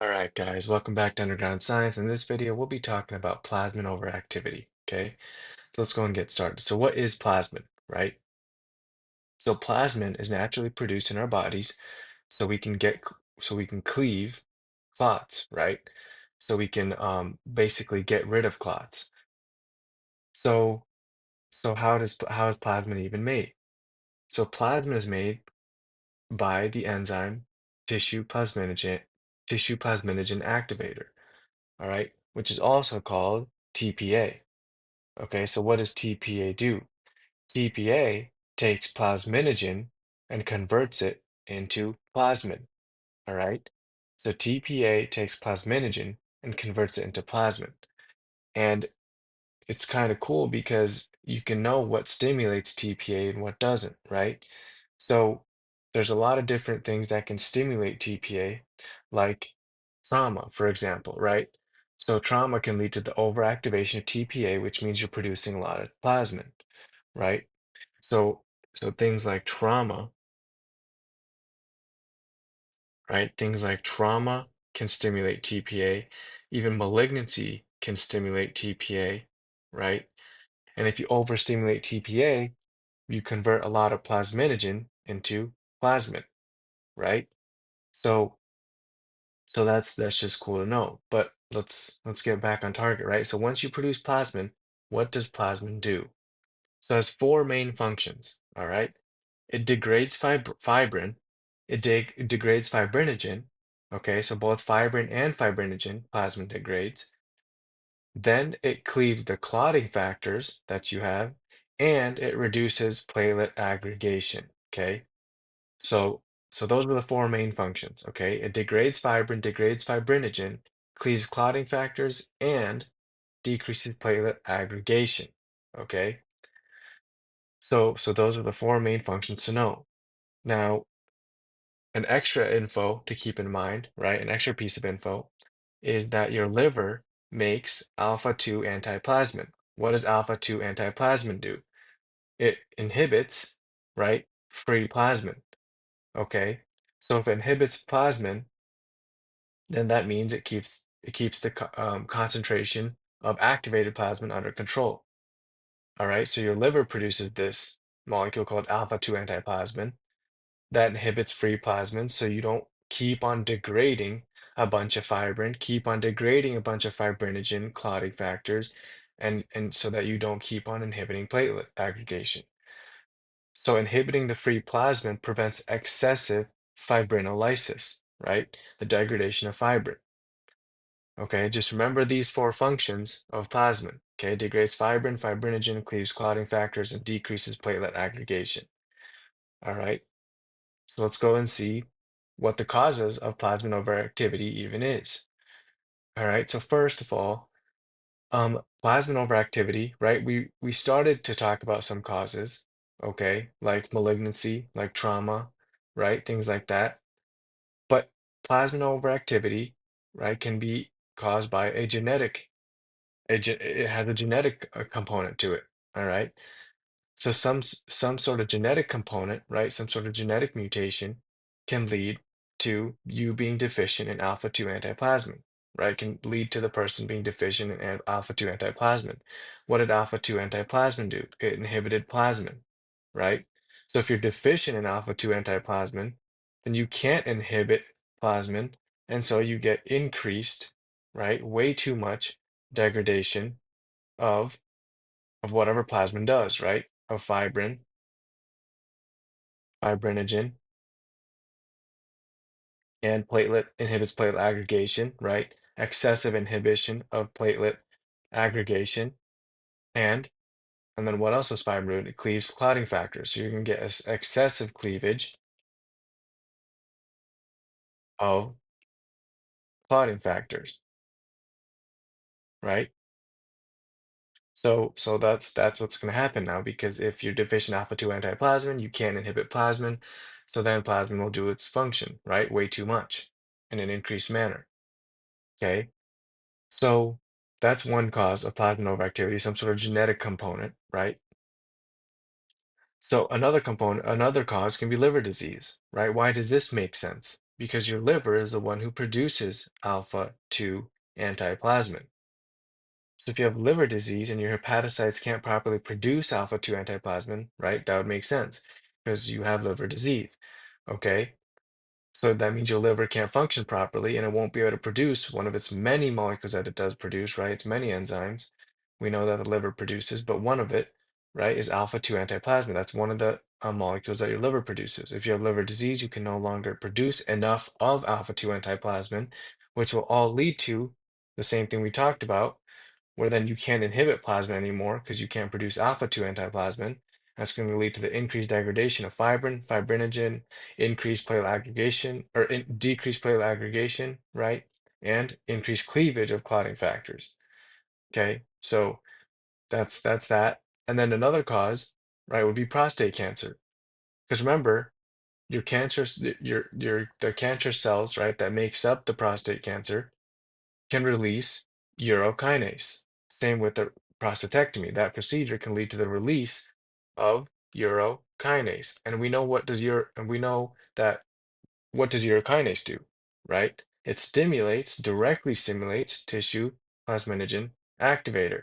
All right, guys, welcome back to Underground Science. In this video, we'll be talking about plasmin overactivity. Okay, so let's go and get started. So, what is plasmin, right? So, plasmin is naturally produced in our bodies, so we can so we can cleave clots, right? So we can basically get rid of clots. So, how is plasmin even made? So, plasmin is made by the enzyme tissue plasminogen activator. All right, which is also called TPA. Okay, so what does TPA do? TPA takes plasminogen and converts it into plasmin. All right, so TPA takes plasminogen and converts it into plasmin. And it's kind of cool because you can know what stimulates TPA and what doesn't, right? So there's a lot of different things that can stimulate TPA, like trauma, for example, right? So trauma can lead to the overactivation of TPA, which means you're producing a lot of plasmin, right? So so things like trauma, right? Things like trauma can stimulate TPA, even malignancy can stimulate TPA, right? And if you overstimulate TPA, you convert a lot of plasminogen into plasmin, right? So so that's just cool to know. But let's get back on target, right? So once you produce plasmin, what does plasmin do? So it has four main functions, all right? It degrades fibrin, it degrades fibrinogen, okay? So both fibrin and fibrinogen plasmin degrades. Then it cleaves the clotting factors that you have, and it reduces platelet aggregation. Okay, so those are the four main functions. Okay, it degrades fibrin, degrades fibrinogen, cleaves clotting factors, and decreases platelet aggregation. Okay, so those are the four main functions to know. Now, an extra info to keep in mind, right? An extra piece of info is that your liver makes alpha 2 antiplasmin. What does alpha 2 antiplasmin do? It inhibits, right, free plasmin. Okay. So if it inhibits plasmin, then that means it keeps the concentration of activated plasmin under control. All right. So your liver produces this molecule called alpha 2 antiplasmin that inhibits free plasmin so you don't keep on degrading a bunch of fibrin, keep on degrading a bunch of fibrinogen clotting factors, and so that you don't keep on inhibiting platelet aggregation. So inhibiting the free plasmin prevents excessive fibrinolysis, right? The degradation of fibrin. Okay, just remember these four functions of plasmin. Okay, degrades fibrin, fibrinogen, cleaves clotting factors, and decreases platelet aggregation. All right. So let's go and see what the causes of plasmin overactivity even is. All right, so first of all, plasmin overactivity, right? We started to talk about some causes, okay, like malignancy, like trauma, right? Things like that. But plasmin overactivity, right, can be caused by it has a genetic component to it, all right? So some sort of genetic component, right? Some sort of genetic mutation can lead to you being deficient in alpha 2 antiplasmin, right? Can lead to the person being deficient in alpha 2 antiplasmin. What did alpha 2 antiplasmin do? It inhibited plasmin, right? So if you're deficient in alpha 2 antiplasmin, then you can't inhibit plasmin, and so you get increased, right? Way too much degradation of whatever plasmin does, right? Of fibrin, fibrinogen, and platelet inhibits platelet aggregation, right? Excessive inhibition of platelet aggregation, and and then what else is fibrin? It cleaves clotting factors. So you're gonna get excessive cleavage of clotting factors, right? So that's what's gonna happen now because if you're deficient alpha 2 antiplasmin, you can't inhibit plasmin, so then plasmin will do its function, right? Way too much in an increased manner. Okay. So that's one cause of plasmin overactivity, some sort of genetic component, right? So another cause can be liver disease, right? Why does this make sense? because your liver is the one who produces alpha 2 antiplasmin. So if you have liver disease and your hepatocytes can't properly produce alpha 2 antiplasmin, right, that would make sense because you have liver disease. Okay. So that means your liver can't function properly and it won't be able to produce one of its many molecules that it does produce, right? It's many enzymes we know that the liver produces, but one of it, right, is alpha 2 antiplasmin. That's one of the molecules that your liver produces. If you have liver disease, you can no longer produce enough of alpha 2 antiplasmin, which will all lead to the same thing we talked about, where then you can't inhibit plasmin anymore because you can't produce alpha 2 antiplasmin. That's going to lead to the increased degradation of fibrin, fibrinogen, increased platelet aggregation, or decreased platelet aggregation, right? And increased cleavage of clotting factors. Okay, so that's that. And then another cause, right, would be prostate cancer. Because remember, your cancers, your the cancer cells, right, that makes up the prostate cancer can release urokinase. Same with the prostatectomy. That procedure can lead to the release of urokinase. And we know that what does urokinase do, right? It directly stimulates tissue plasminogen activator.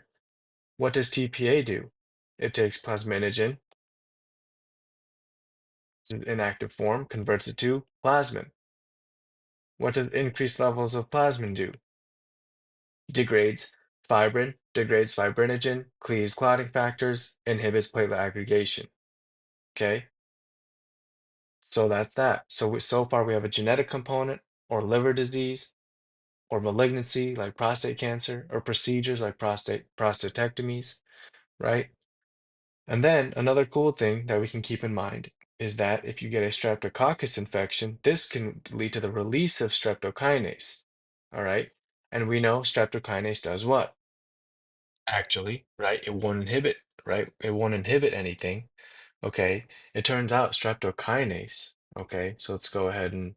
What does TPA do? It takes plasminogen in active form, converts it to plasmin. What does increased levels of plasmin do? Degrades fibrin, degrades fibrinogen, cleaves clotting factors, inhibits platelet aggregation. Okay, so that's that. So far we have a genetic component, or liver disease, or malignancy like prostate cancer, or procedures like prostatectomies, right? And then another cool thing that we can keep in mind is that if you get a streptococcus infection, this can lead to the release of streptokinase. All right. And we know streptokinase does what? Actually, right? It won't inhibit, right? It won't inhibit anything. Okay. It turns out streptokinase. Okay. So let's go ahead and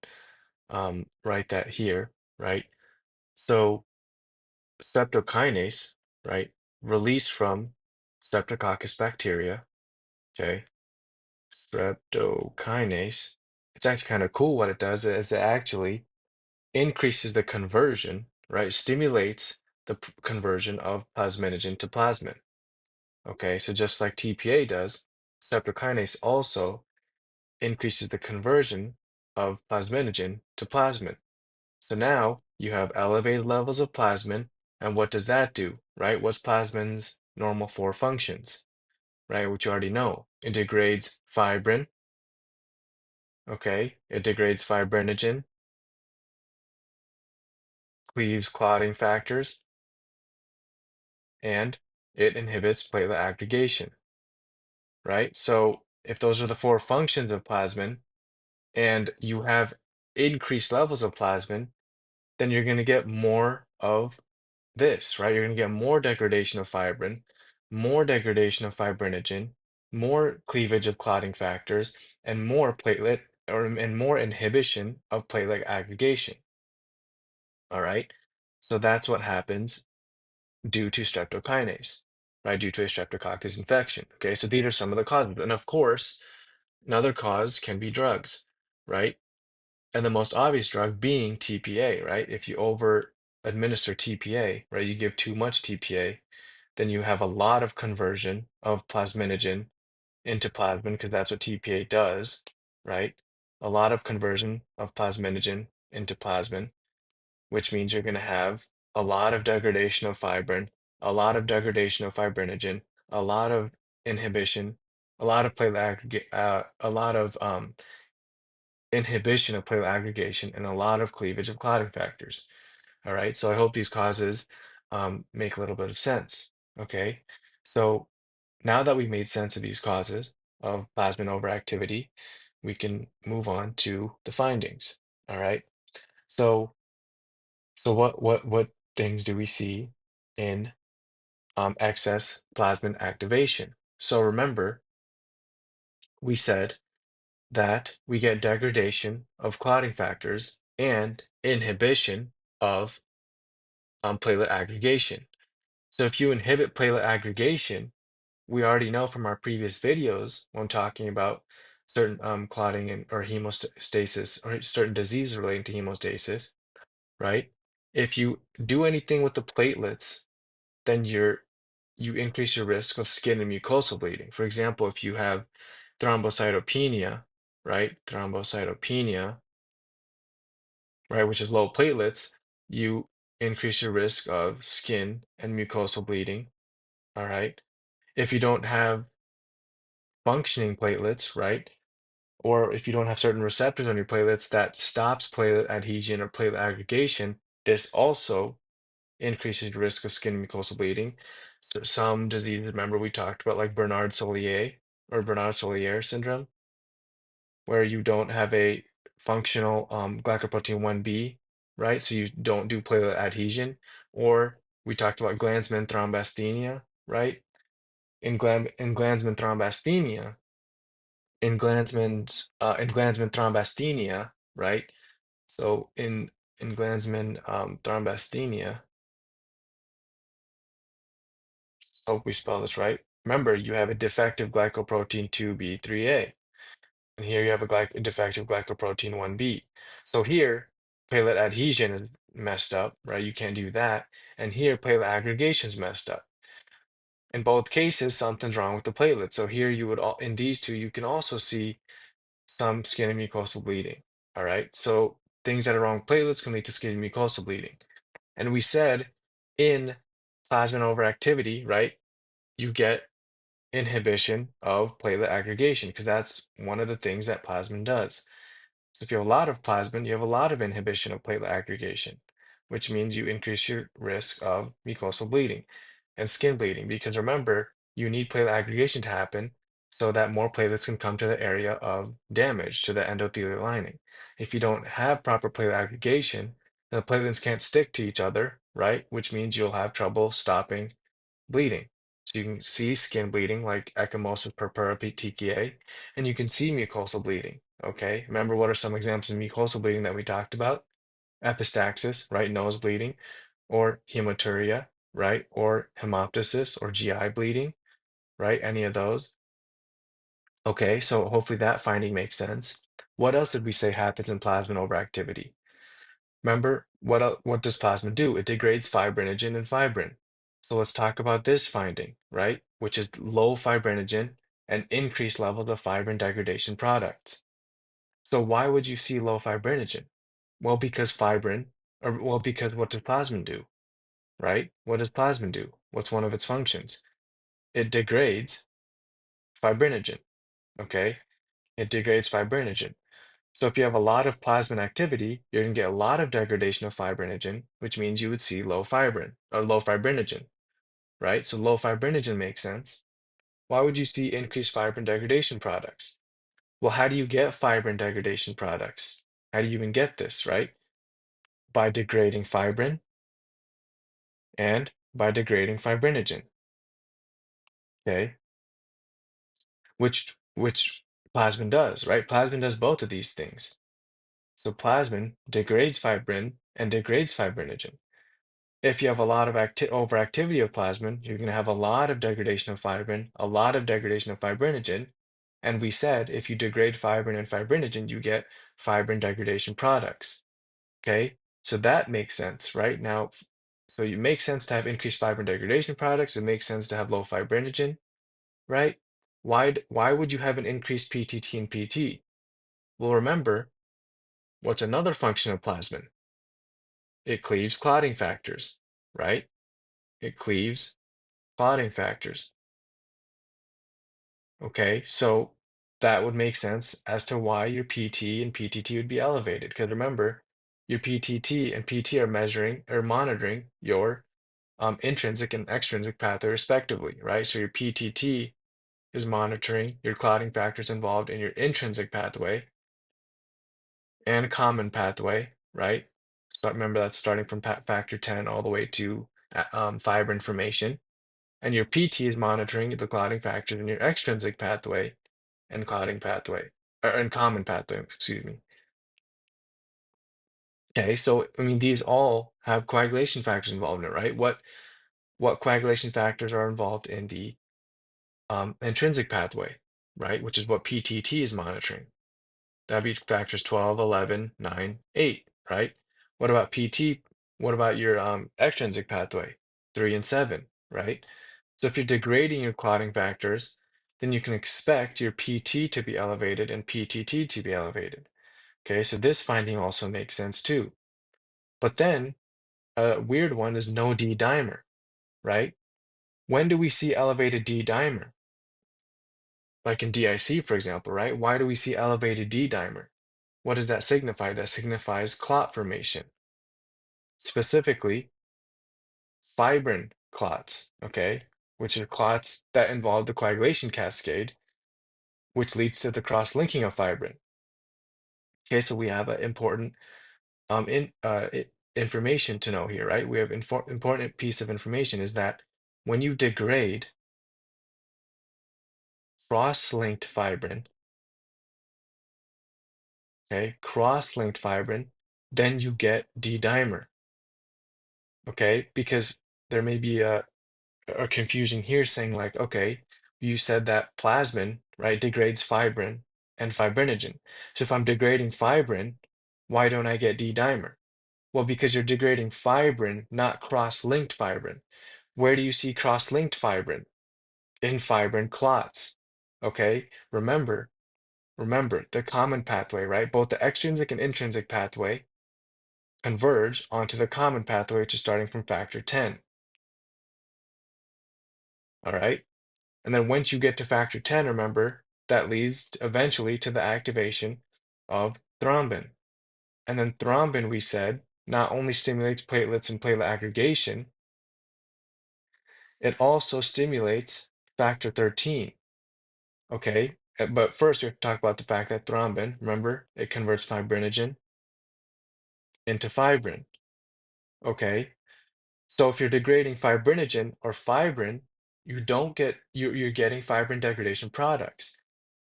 write that here, right? So streptokinase, right? Released from streptococcus bacteria. Okay. Streptokinase. It's actually kind of cool what it does is it actually increases the conversion, right? Stimulates the conversion of plasminogen to plasmin. Okay, so just like TPA does, streptokinase also increases the conversion of plasminogen to plasmin. So now you have elevated levels of plasmin, and what does that do, right? What's plasmin's normal four functions, right? Which you already know. It degrades fibrin, okay? It degrades fibrinogen, cleaves clotting factors, and it inhibits platelet aggregation, right? So if those are the four functions of plasmin, and you have increased levels of plasmin, then you're going to get more of this, right? You're going to get more degradation of fibrin, more degradation of fibrinogen, more cleavage of clotting factors, and more and more inhibition of platelet aggregation. All right. So that's what happens due to streptokinase, right? Due to a streptococcus infection. Okay. So these are some of the causes. And of course, another cause can be drugs, right? And the most obvious drug being TPA, right? If you over administer TPA, right, you give too much TPA, then you have a lot of conversion of plasminogen into plasmin because that's what TPA does, right? A lot of conversion of plasminogen into plasmin, which means you're going to have a lot of degradation of fibrin, a lot of degradation of fibrinogen, a lot of inhibition, a lot of platelet aggregate, a lot of inhibition of platelet aggregation, and a lot of cleavage of clotting factors. All right, so I hope these causes make a little bit of sense. Okay, so now that we've made sense of these causes of plasmin overactivity, we can move on to the findings. All right, so what things do we see in excess plasmin activation? So remember, we said that we get degradation of clotting factors and inhibition of platelet aggregation. So if you inhibit platelet aggregation, we already know from our previous videos when talking about certain clotting and or hemostasis or certain diseases relating to hemostasis, right? If you do anything with the platelets, then you increase your risk of skin and mucosal bleeding. For example, if you have thrombocytopenia, right? Thrombocytopenia, right, which is low platelets, you increase your risk of skin and mucosal bleeding, all right? If you don't have functioning platelets, right? Or if you don't have certain receptors on your platelets that stops platelet adhesion or platelet aggregation, this also increases the risk of skin mucosal bleeding. So some diseases, remember we talked about like Bernard-Solier or Bernard-Solier syndrome, where you don't have a functional glycoprotein 1b, right? So you don't do platelet adhesion. Or we talked about Glanzmann thrombasthenia, right? In Glanzmann thrombasthenia, in Glanzmann thrombasthenia, right? So in Glanzmann thrombasthenia, so hope we spell this right. Remember, you have a defective glycoprotein 2b3a, and here you have a defective glycoprotein 1b. So here, platelet adhesion is messed up, right? You can't do that. And here, platelet aggregation is messed up. In both cases, something's wrong with the platelet. So here you would in these two, you can also see some skin and mucosal bleeding. All right. So things that are wrong with platelets can lead to skin and mucosal bleeding. And we said in plasmin overactivity, right, you get inhibition of platelet aggregation because that's one of the things that plasmin does. So if you have a lot of plasmin, you have a lot of inhibition of platelet aggregation, which means you increase your risk of mucosal bleeding and skin bleeding. Because remember, you need platelet aggregation to happen so that more platelets can come to the area of damage to the endothelial lining. If you don't have proper platelet aggregation, then the platelets can't stick to each other, right? Which means you'll have trouble stopping bleeding. So you can see skin bleeding like ecchymosis purpura petechiae, and you can see mucosal bleeding. Okay, remember what are some examples of mucosal bleeding that we talked about? Epistaxis, right, nose bleeding, or hematuria, right, or hemoptysis or GI bleeding, right, any of those. Okay, so hopefully that finding makes sense. What else did we say happens in plasmin overactivity? Remember, what does plasma do? It degrades fibrinogen and fibrin. So let's talk about this finding, right? Which is low fibrinogen and increased levels of fibrin degradation products. So why would you see low fibrinogen? Well, because because what does plasmin do, right? What does plasmin do? What's one of its functions? It degrades fibrinogen, okay? It degrades fibrinogen. So if you have a lot of plasmin activity, you're going to get a lot of degradation of fibrinogen, which means you would see low fibrin or low fibrinogen, right? So low fibrinogen makes sense. Why would you see increased fibrin degradation products? Well, how do you get fibrin degradation products? How do you even get this, right? By degrading fibrin and by degrading fibrinogen, okay? Which plasmin does, right? Plasmin does both of these things. So plasmin degrades fibrin and degrades fibrinogen. If you have a lot of overactivity of plasmin, you're going to have a lot of degradation of fibrin, a lot of degradation of fibrinogen. And we said if you degrade fibrin and fibrinogen, you get fibrin degradation products. Okay, so that makes sense, right? Now, so it makes sense to have increased fibrin degradation products. It makes sense to have low fibrinogen, right? Why would you have an increased PTT and PT? Well, remember, what's another function of plasmin? It cleaves clotting factors, right? It cleaves clotting factors. Okay, so that would make sense as to why your PT and PTT would be elevated. Because remember, your PTT and PT are measuring or monitoring your intrinsic and extrinsic pathway respectively, right? So your PTT is monitoring your clotting factors involved in your intrinsic pathway and common pathway, right? So remember that's starting from factor 10 all the way to fibrin formation. And your PT is monitoring the clotting factors in your extrinsic pathway and clotting pathway, or and common pathway, excuse me. Okay, so I mean these all have coagulation factors involved in it, right? What coagulation factors are involved in the intrinsic pathway? right? Which is what PTT is monitoring. That'd be factors 12, 11, 9, 8, right? What about PT? What about your extrinsic pathway? 3 and 7, right? So if you're degrading your clotting factors, then you can expect your PT to be elevated and PTT to be elevated. Okay, so this finding also makes sense too. But then a weird one is no D dimer, right? When do we see elevated D dimer? Like in DIC, for example, right? Why do we see elevated D dimer? What does that signify? That signifies clot formation, specifically fibrin clots, okay? Which are clots that involve the coagulation cascade, which leads to the cross-linking of fibrin. Okay, so we have an important information to know here, right? We have important piece of information is that when you degrade cross-linked fibrin, okay, cross-linked fibrin, then you get D-dimer, okay? Because there may be a confusion here saying like, okay, you said that plasmin, right, degrades fibrin and fibrinogen. So if I'm degrading fibrin, why don't I get D-dimer? Well, because you're degrading fibrin, not cross-linked fibrin. Where do you see cross-linked fibrin? In fibrin clots. Okay, remember the common pathway, right? Both the extrinsic and intrinsic pathway converge onto the common pathway, which is starting from factor 10. All right. And then once you get to factor 10, remember, that leads eventually to the activation of thrombin. And then thrombin, we said, not only stimulates platelets and platelet aggregation, it also stimulates factor 13. Okay. But first, we have to talk about the fact that thrombin, remember, it converts fibrinogen into fibrin. Okay. So if you're degrading fibrinogen or fibrin, you don't get, you're getting fibrin degradation products.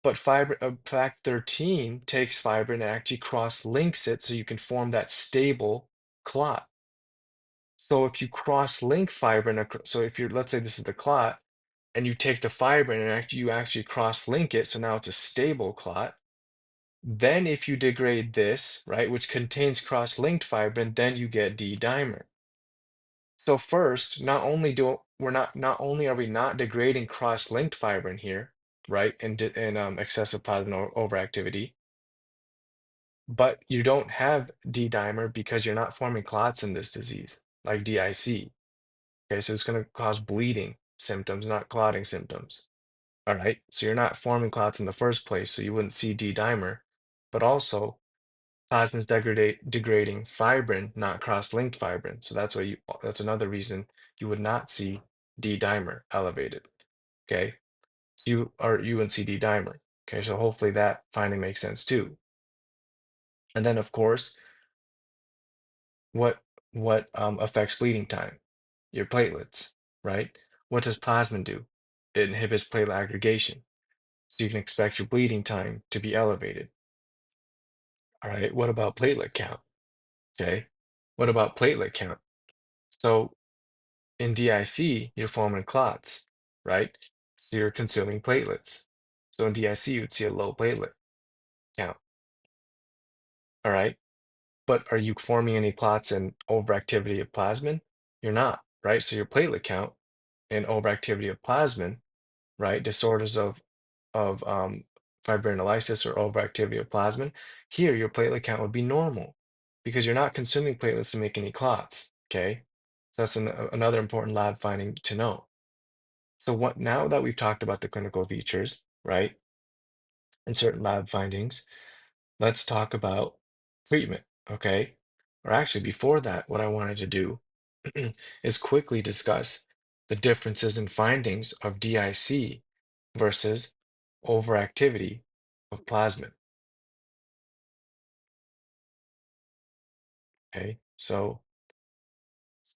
But fiber fact 13 takes fibrin and actually cross-links it so you can form that stable clot. So if you cross-link fibrin, so if you're, let's say this is the clot, and you take the fibrin and you actually cross-link it, so now it's a stable clot. Then if you degrade this, right, which contains cross-linked fibrin, then you get D-dimer. So first, not only are we not degrading cross-linked fibrin here, right, in excessive plasmin overactivity, but you don't have D-dimer because you're not forming clots in this disease, like DIC. Okay, so it's going to cause bleeding symptoms, not clotting symptoms. All right, so you're not forming clots in the first place, so you wouldn't see D-dimer, but also plasmin's degrading fibrin, not cross-linked fibrin. So that's another reason you would not see D-dimer elevated. Okay, so you wouldn't see D-dimer. Okay, so hopefully that finding makes sense too. And then of course, what what affects bleeding time? Your platelets, right? What does plasmin do? It inhibits platelet aggregation. So you can expect your bleeding time to be elevated. All right, what about platelet count? Okay, what about platelet count? So in DIC, you're forming clots, right? So you're consuming platelets. So in DIC, you would see a low platelet count. All right. But are you forming any clots in overactivity of plasmin? You're not, right? So your platelet count and overactivity of plasmin, right? Disorders of fibrinolysis or overactivity of plasmin. Here, your platelet count would be normal because you're not consuming platelets to make any clots. Okay. So that's another important lab finding to know. So what now that we've talked about the clinical features, right, and certain lab findings, let's talk about treatment, okay? Or actually, before that, what I wanted to do is quickly discuss the differences in findings of DIC versus overactivity of plasmin, okay? So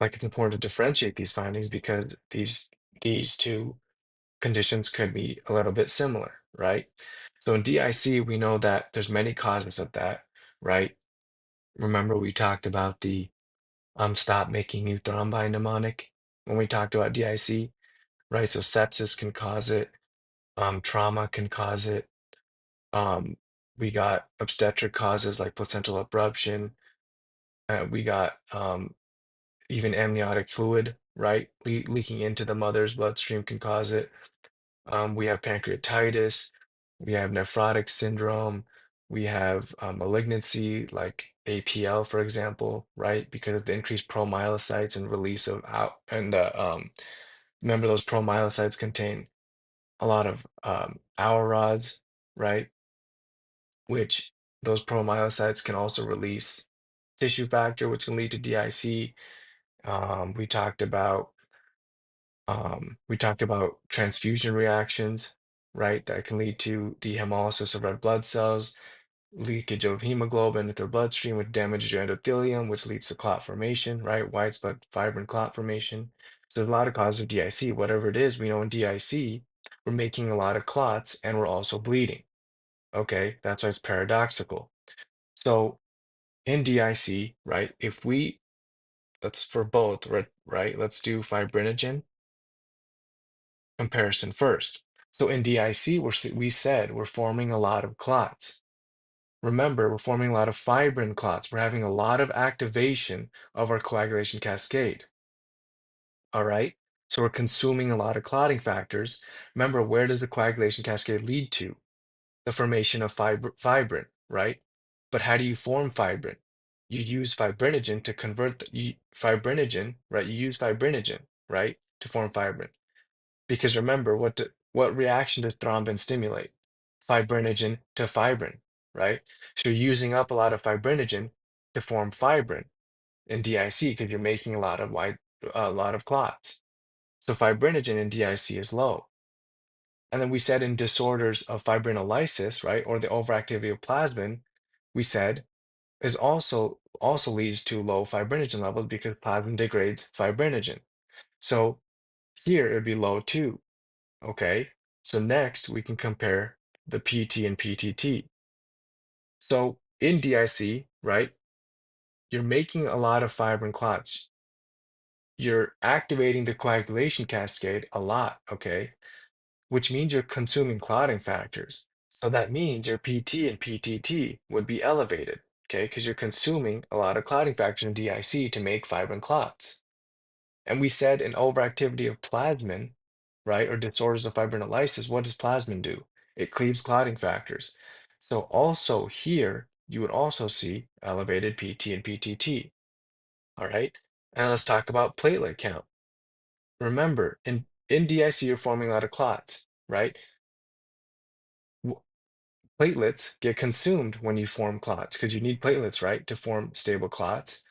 it's important to differentiate these findings because these two conditions could be a little bit similar, right? So in DIC, we know that there's many causes of that, right? Remember we talked about the stop making new thrombi mnemonic when we talked about DIC, right? So sepsis can cause it, Trauma can cause it. Um, we got obstetric causes like placental abruption. We got even amniotic fluid, right? Leaking into the mother's bloodstream can cause it. We have pancreatitis. We have nephrotic syndrome. We have malignancy like APL, for example, right? Because of the increased promyelocytes and release of out and the remember those promyelocytes contain a lot of our rods, right? Which those promyelocytes can also release tissue factor, which can lead to DIC. We talked about transfusion reactions, right? That can lead to the hemolysis of red blood cells, leakage of hemoglobin into the bloodstream, which damages your endothelium, which leads to clot formation, right? Widespread fibrin clot formation. So there's a lot of causes of DIC. Whatever it is, we know in DIC, we're making a lot of clots and we're also bleeding. Okay, that's why it's paradoxical. So in DIC, right, if we, let's for both, right, let's do fibrinogen comparison first. So in DIC, we said we're forming a lot of clots. Remember, we're forming a lot of fibrin clots. We're having a lot of activation of our coagulation cascade. All right. So we're consuming a lot of clotting factors. Remember, where does the coagulation cascade lead to? The formation of fibrin, right? But how do you form fibrin? You use fibrinogen to convert fibrinogen, right? You use fibrinogen, right, to form fibrin. Because remember, what reaction does thrombin stimulate? Fibrinogen to fibrin, right? So you're using up a lot of fibrinogen to form fibrin in DIC because you're making a lot of clots. So fibrinogen in DIC is low. And then we said in disorders of fibrinolysis, right, or the overactivity of plasmin, we said is also leads to low fibrinogen levels because plasmin degrades fibrinogen. So here it would be low too. Okay, so next we can compare the PT and PTT. So in DIC, right, you're making a lot of fibrin clots. You're activating the coagulation cascade a lot, okay, which means you're consuming clotting factors. So that means your PT and PTT would be elevated, okay, because you're consuming a lot of clotting factors in DIC to make fibrin clots. And we said in overactivity of plasmin, right, or disorders of fibrinolysis, what does plasmin do? It cleaves clotting factors. So also here, you would also see elevated PT and PTT, all right? And let's talk about platelet count. Remember, in DIC, you're forming a lot of clots, right? W- Platelets get consumed when you form clots because you need platelets, right, to form stable clots.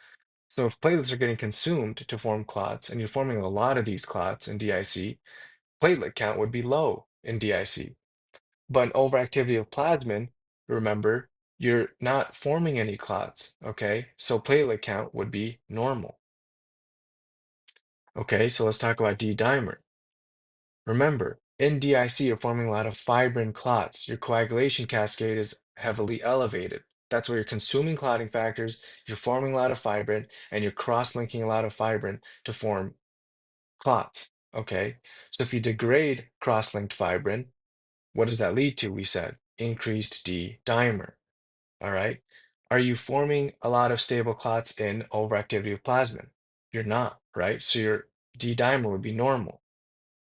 So if platelets are getting consumed to form clots and you're forming a lot of these clots in DIC, platelet count would be low in DIC. But in overactivity of plasmin, remember, you're not forming any clots, okay? So platelet count would be normal. Okay, so let's talk about D-dimer. Remember, in DIC, you're forming a lot of fibrin clots. Your coagulation cascade is heavily elevated. That's where you're consuming clotting factors, you're forming a lot of fibrin, and you're cross-linking a lot of fibrin to form clots. Okay, so if you degrade cross-linked fibrin, what does that lead to? We said increased D dimer. All right. Are you forming a lot of stable clots in overactivity of plasmin? You're not, right? So your D dimer would be normal.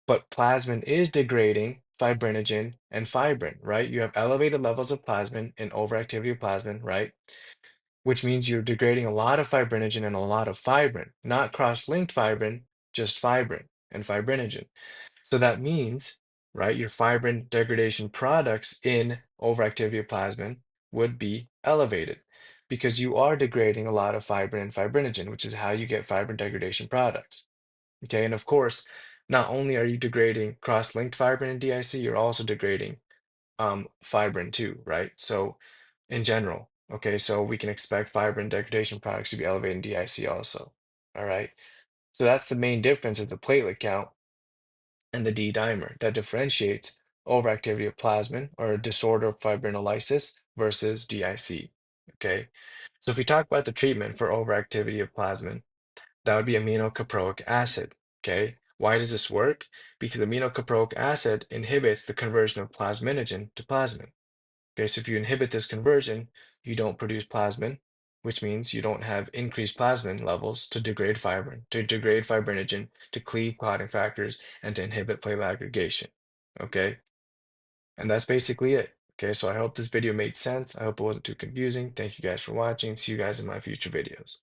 But plasmin is degrading fibrinogen and fibrin, right? You have elevated levels of plasmin in overactivity of plasmin, right? Which means you're degrading a lot of fibrinogen and a lot of fibrin, not cross-linked fibrin, just fibrin and fibrinogen. So that means, right, your fibrin degradation products in overactivity of plasmin would be elevated because you are degrading a lot of fibrin and fibrinogen, which is how you get fibrin degradation products. Okay, and of course, not only are you degrading cross-linked fibrin in DIC, you're also degrading fibrin too, right? So in general, okay, so we can expect fibrin degradation products to be elevated in DIC also. All right. So that's the main difference of the platelet count and the D dimer that differentiates overactivity of plasmin or a disorder of fibrinolysis versus DIC. Okay. So if we talk about the treatment for overactivity of plasmin, that would be aminocaproic acid. Okay. Why does this work? Because aminocaproic acid inhibits the conversion of plasminogen to plasmin. Okay, so if you inhibit this conversion, you don't produce plasmin, which means you don't have increased plasmin levels to degrade fibrin, to degrade fibrinogen, to cleave clotting factors, and to inhibit platelet aggregation. Okay, and that's basically it. Okay, so I hope this video made sense. I hope it wasn't too confusing. Thank you guys for watching. See you guys in my future videos.